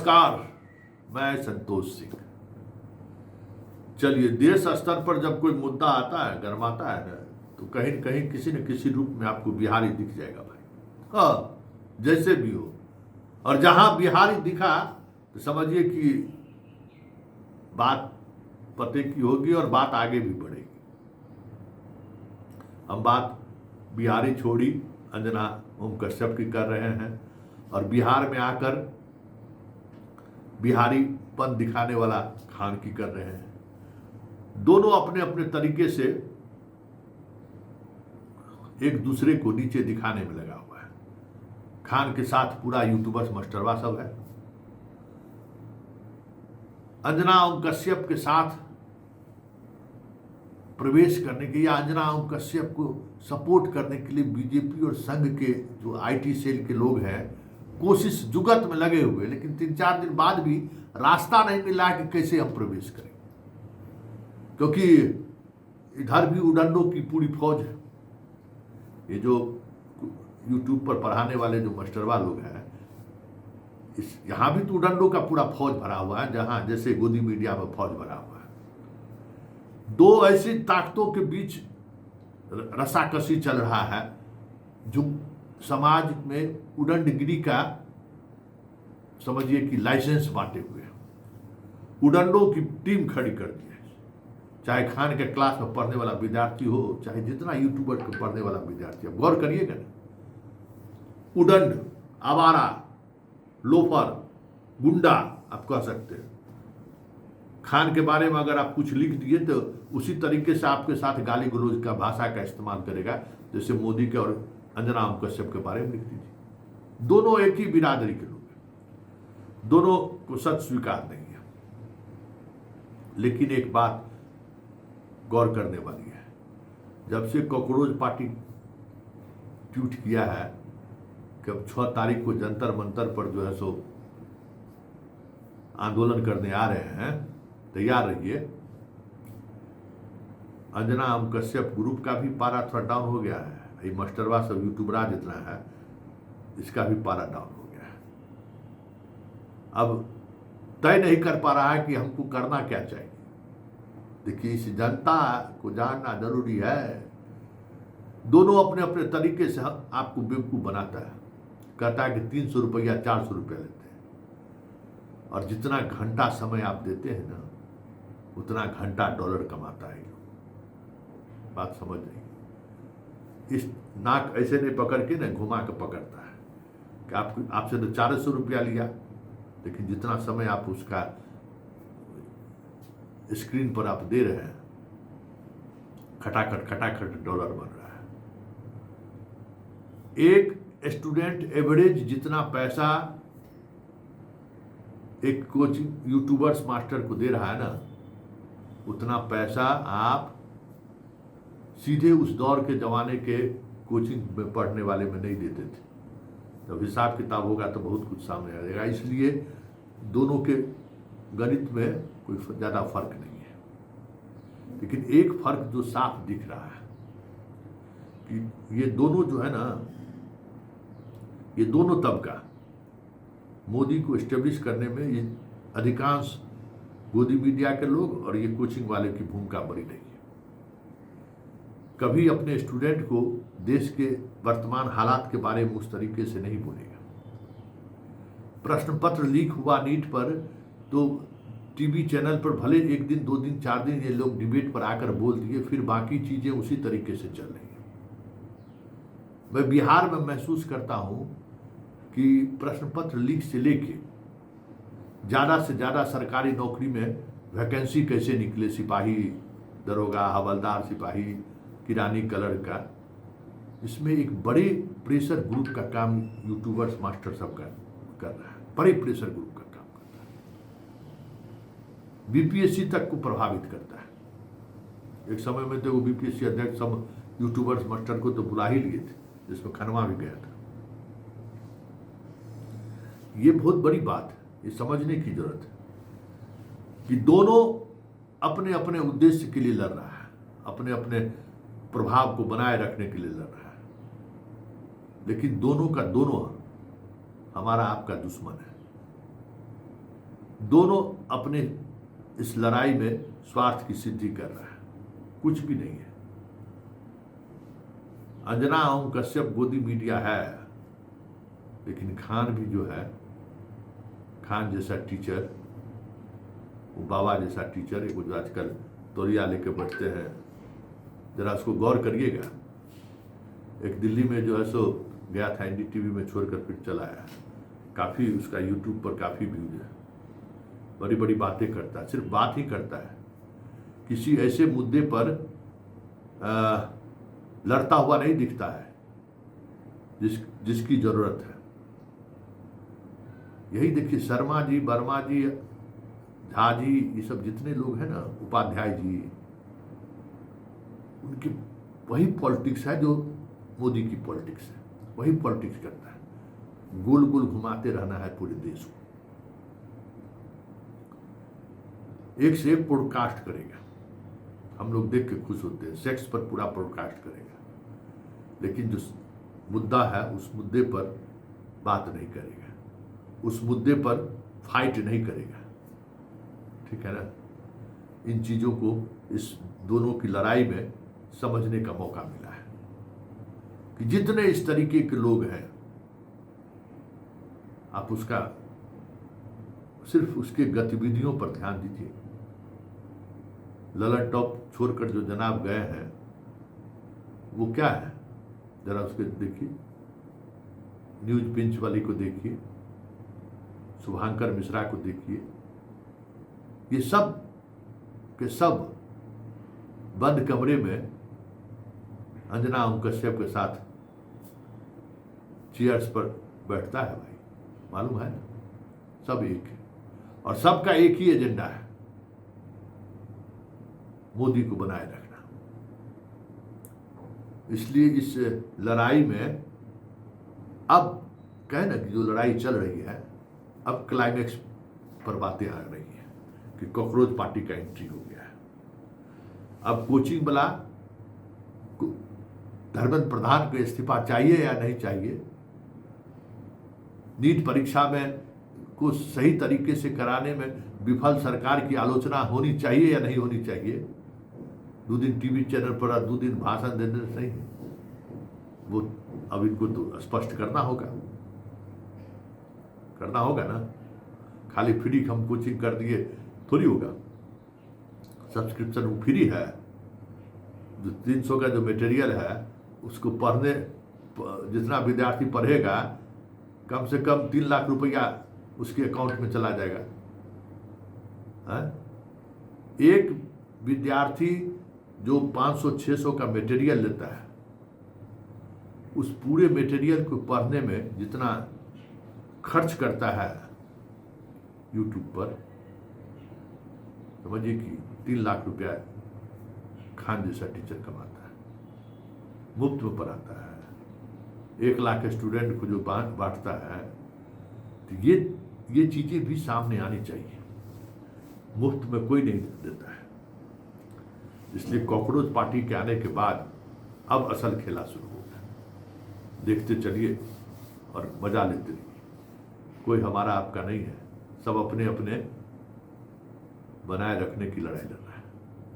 नमस्कार, मैं संतोष सिंह। चलिए, देश स्तर पर जब कोई मुद्दा आता है, गरमाता है ना, तो कहीं न कहीं किसी न किसी रूप में आपको बिहारी दिख जाएगा भाई। हाँ, जैसे भी हो। और जहां बिहारी दिखा तो समझिए कि बात पते की होगी और बात आगे भी बढ़ेगी। हम बात बिहारी छोड़ी अंजना ओम कश्यप की कर रहे हैं और बिहार में आकर बिहारीपन दिखाने वाला खान की कर रहे हैं। दोनों अपने अपने तरीके से एक दूसरे को नीचे दिखाने में लगा हुआ है। खान के साथ पूरा यूट्यूबर्स मास्टरवा सब है। अंजना ओम कश्यप के साथ प्रवेश करने के या अंजना ओम कश्यप को सपोर्ट करने के लिए बीजेपी और संघ के जो आईटी सेल के लोग हैं कोशिश जुगत में लगे हुए, लेकिन 3-4 दिन बाद भी रास्ता नहीं मिला कि कैसे हम प्रवेश करें, क्योंकि इधर भी उडंडों की पूरी फौज है। ये जो यूट्यूब पर पढ़ाने वाले जो मास्टरवा लोग हैं, यहाँ भी तो उडंडों का पूरा फौज भरा हुआ है, जहां जैसे गोदी मीडिया में फौज भरा हुआ है। दो ऐसी ताकतों के बीच रसाकसी चल रहा है जो समाज में उडंडगिरी का समझिए कि लाइसेंस बांटे हुए हैं। उडंडों की टीम खड़ी कर दी है, चाहे खान के क्लास में पढ़ने वाला विद्यार्थी हो, चाहे जितना यूट्यूबर को पढ़ने वाला विद्यार्थी। अब गौर करिएगा ना, उडंड, आवारा, लोफर, गुंडा आप कह सकते हैं। खान के बारे में अगर आप कुछ लिख दिए तो उसी तरीके से आपके साथ गाली गलौज का भाषा का इस्तेमाल करेगा, जैसे मोदी के और अंजना ओम कश्यप के बारे में लिख दीजिए। दोनों एक ही बिरादरी के लोग हैं, दोनों को सच स्वीकार नहीं है। लेकिन एक बात गौर करने वाली है, जब से कॉकरोच पार्टी ट्वीट किया है कि अब 6 तारीख को जंतर मंतर पर जो है सो आंदोलन करने आ रहे हैं, तैयार रहिए। अंजना ओम कश्यप ग्रुप का भी पारा थोड़ा डाउन हो गया है। ये मास्टरवा सब यूट्यूबरा जितना है, इसका भी पारा डाउन हो गया है। अब तय नहीं कर पा रहा है कि हमको करना क्या चाहिए। देखिए, इस जनता को जानना जरूरी है। दोनों अपने अपने तरीके से आपको बेवकूफ बनाता है। कहता है कि 300 रुपया 400 रुपया लेते हैं, और जितना घंटा समय आप देते हैं ना, उतना घंटा डॉलर कमाता है। बात समझ रही? इस नाक ऐसे नहीं पकड़ के ना, घुमा के पकड़ता है कि आपसे तो 400 रुपया लिया, लेकिन जितना समय आप उसका स्क्रीन पर आप दे रहे हैं, खटाखट डॉलर बन रहा है। एक स्टूडेंट एवरेज जितना पैसा एक कोचिंग यूट्यूबर्स मास्टर को दे रहा है ना, उतना पैसा आप सीधे उस दौर के जमाने के कोचिंग में पढ़ने वाले में नहीं देते थे। जब हिसाब किताब होगा तो बहुत कुछ सामने आ जाएगा। इसलिए दोनों के गणित में कोई ज़्यादा फर्क नहीं है। लेकिन एक फर्क जो साफ दिख रहा है कि ये दोनों जो है ना, ये दोनों तबका मोदी को एस्टेब्लिश करने में ये अधिकांश गोदी मीडिया के लोग और ये कोचिंग वाले की भूमिका बड़ी नहीं है। कभी अपने स्टूडेंट को देश के वर्तमान हालात के बारे में उस तरीके से नहीं बोलेगा। प्रश्न पत्र लीक हुआ नीट पर, तो टीवी चैनल पर भले 1 दिन 2 दिन 4 दिन ये लोग डिबेट पर आकर बोल दिए, फिर बाकी चीजें उसी तरीके से चल रही हैं। मैं बिहार में महसूस करता हूं कि प्रश्न पत्र लीक से लेके ज़्यादा से ज़्यादा सरकारी नौकरी में वैकेंसी कैसे निकले, सिपाही, दरोगा, हवलदार, सिपाही, किरानी, कलर का, इसमें एक बड़े प्रेशर ग्रुप का काम यूट्यूबर्स मास्टर सब का कर रहा है। बड़े प्रेशर ग्रुप का काम करता है, बीपीएससी तक को प्रभावित करता है। एक समय में तो वो बीपीएससी अध्यक्ष सब यूट्यूबर्स मास्टर को तो बुला ही लिए थे, जिसमें खनवा भी गया था। ये बहुत बड़ी बात है, ये समझने की जरूरत है कि दोनों अपने अपने उद्देश्य के लिए लड़ रहा है, अपने अपने प्रभाव को बनाए रखने के लिए लड़ रहा है। लेकिन दोनों का दोनों हमारा आपका दुश्मन है। दोनों अपने इस लड़ाई में स्वार्थ की सिद्धि कर रहा है, कुछ भी नहीं है। अंजना ओम कश्यप गोदी मीडिया है, लेकिन खान भी जो है, खान जैसा टीचर, वो बाबा जैसा टीचर, एक जो आजकल तौलिया लेके बैठते हैं, जरा उसको गौर करिएगा। एक दिल्ली में जो है सो गया था, NDTV में छोड़कर फिर चला आया, काफ़ी उसका यूट्यूब पर काफ़ी व्यूज है, बड़ी बड़ी बातें करता है, सिर्फ बात ही करता है, किसी ऐसे मुद्दे पर लड़ता हुआ नहीं दिखता है जिसकी जरूरत है। यही देखिए, शर्मा जी, वर्मा जी, झा जी, ये सब जितने लोग हैं ना, उपाध्याय जी, उनकी वही पॉलिटिक्स है जो मोदी की पॉलिटिक्स है, वही पॉलिटिक्स करता है, गोल गोल घुमाते रहना है पूरे देश को। एक से एक पॉडकास्ट करेगा, हम लोग देख के खुश होते हैं, सेक्स पर पूरा पॉडकास्ट करेगा, लेकिन जो मुद्दा है उस मुद्दे पर बात नहीं करेगा, उस मुद्दे पर फाइट नहीं करेगा, ठीक है ना। इन चीज़ों को इस दोनों की लड़ाई में समझने का मौका मिला है कि जितने इस तरीके के लोग हैं, आप उसका सिर्फ उसके गतिविधियों पर ध्यान दीजिए। ललन टॉप छोड़कर जो जनाब गए हैं, वो क्या है, जरा उसके देखिए, न्यूज पिंच वाली को देखिए, शुभांकर मिश्रा को देखिए, ये सब के सब बंद कमरे में अंजना ओम कश्यप के साथ चेयर्स पर बैठता है भाई, मालूम है ना, सब एक है और सबका एक ही एजेंडा है, मोदी को बनाए रखना। इसलिए इस लड़ाई में अब कहे ना कि जो लड़ाई चल रही है, अब क्लाइमेक्स पर बातें आ रही हैं कि कॉकरोच पार्टी का एंट्री हो गया है। अब कोचिंग वाला धर्मेंद्र प्रधान को इस्तीफा चाहिए या नहीं चाहिए, नीट परीक्षा में को सही तरीके से कराने में विफल सरकार की आलोचना होनी चाहिए या नहीं होनी चाहिए, 2 दिन टीवी चैनल पर 2 दिन भाषण देने से नहीं, वो अब इनको तो स्पष्ट करना होगा ना। खाली फ्री हम कोचिंग कर दिए थोड़ी होगा, सब्सक्रिप्शन वो फ्री है, जो 300 का जो मटेरियल है उसको पढ़ने, जितना विद्यार्थी पढ़ेगा कम से कम 3 लाख रुपया उसके अकाउंट में चला जाएगा। एक विद्यार्थी जो 500-600 का मटेरियल लेता है, उस पूरे मटेरियल को पढ़ने में जितना खर्च करता है यूट्यूब पर, समझिए कि 3 लाख रुपया खान जैसा टीचर कमाता है, मुफ्त में पढ़ाता है, 1 लाख स्टूडेंट को जो बांटता है। तो ये चीजें भी सामने आनी चाहिए, मुफ्त में कोई नहीं देता है। इसलिए कॉकरोच पार्टी के आने के बाद अब असल खेला शुरू होगा, देखते चलिए और मजा लेते रहिए। कोई हमारा आपका नहीं है, सब अपने अपने बनाए रखने की लड़ाई लड़ रहा है।